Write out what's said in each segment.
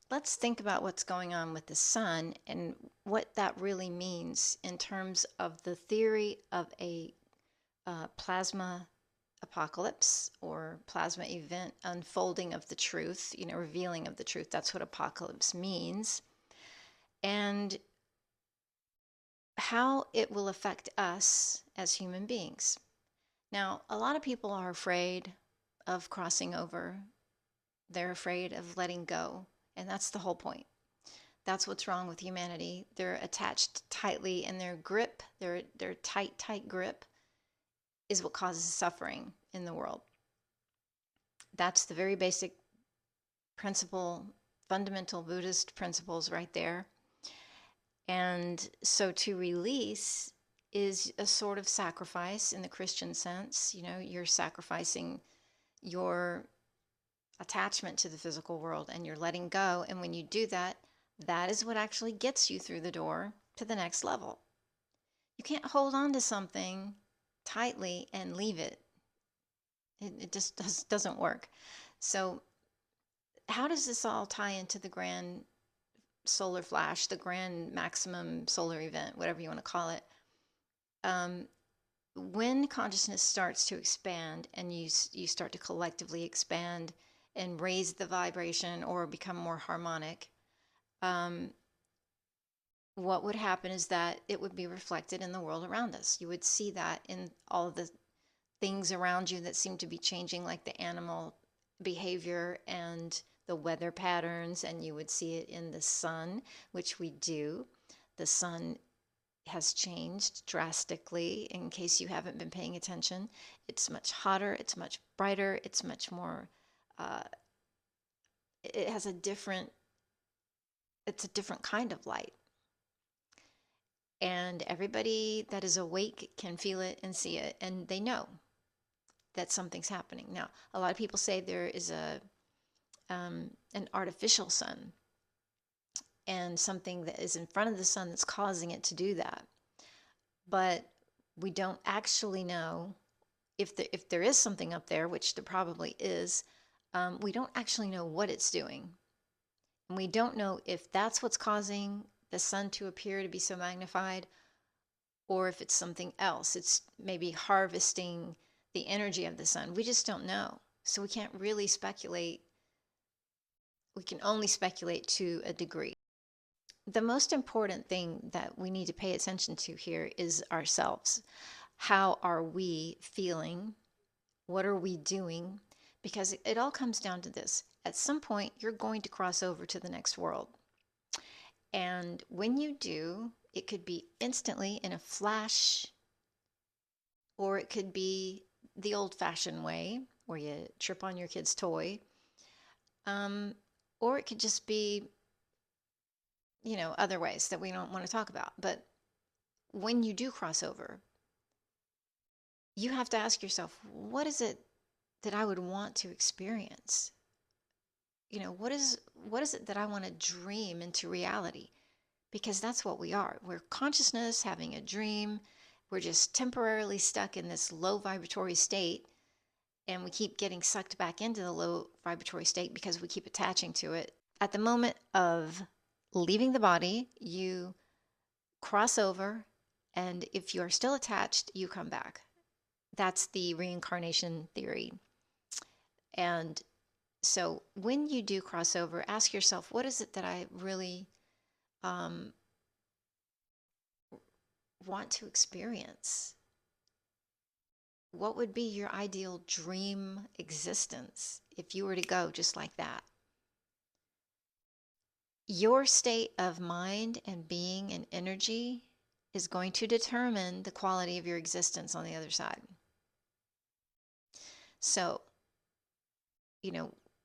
let's think about what's going on with the sun and what that really means in terms of the theory of a plasma apocalypse or plasma event, unfolding of the truth, revealing of the truth. That's what apocalypse means. And how it will affect us as human beings. Now, a lot of people are afraid of crossing over. They're afraid of letting go. And that's the whole point. That's what's wrong with humanity. They're attached tightly, and their grip, their tight grip, is what causes suffering in the world. That's the very basic principle, fundamental Buddhist principles right there. And so to release is a sort of sacrifice in the Christian sense. You're sacrificing your attachment to the physical world and you're letting go. And when you do that, that is what actually gets you through the door to the next level. You can't hold on to something tightly and leave it. It just doesn't work. So, how does this all tie into the grand solar flash, the grand maximum solar event, whatever you want to call it? When consciousness starts to expand and you start to collectively expand and raise the vibration or become more harmonic, what would happen is that it would be reflected in the world around us. You would see that in all of the things around you that seem to be changing, like the animal behavior and the weather patterns, and you would see it in the sun, which we do. The sun has changed drastically in case you haven't been paying attention. It's much hotter, it's much brighter, it's much more, it has it's a different kind of light. And everybody that is awake can feel it and see it, and they know that something's happening. Now, a lot of people say there is an artificial sun and something that is in front of the sun that's causing it to do that. But we don't actually know if there is something up there, which there probably is. We don't actually know what it's doing. And we don't know if that's what's causing the sun to appear to be so magnified, or if it's something else. It's maybe harvesting the energy of the sun. We just don't know. So we can't really speculate. We can only speculate to a degree. The most important thing that we need to pay attention to here is ourselves. How are we feeling? What are we doing? Because it all comes down to this. At some point, you're going to cross over to the next world. And when you do, it could be instantly in a flash, or it could be the old-fashioned way where you trip on your kid's toy. Or it could just be, other ways that we don't want to talk about. But when you do cross over, you have to ask yourself, what is it that I would want to experience? What is it that I want to dream into reality? Because that's what we are. We're consciousness having a dream. We're just temporarily stuck in this low vibratory state, and we keep getting sucked back into the low vibratory state because we keep attaching to it. At the moment of leaving the body, you cross over, and if you are still attached, you come back. That's the reincarnation theory. And so when you do cross over, ask yourself, what is it that I really want to experience? What would be your ideal dream existence if you were to go just like that? Your state of mind and being and energy is going to determine the quality of your existence on the other side. So,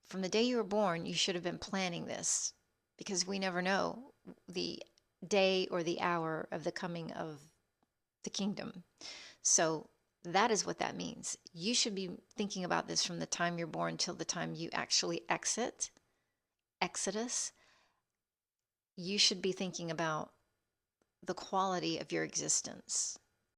from the day you were born, you should have been planning this, because we never know the day or the hour of the coming of the kingdom. So that is what that means. You should be thinking about this from the time you're born till the time you actually exodus. You should be thinking about the quality of your existence.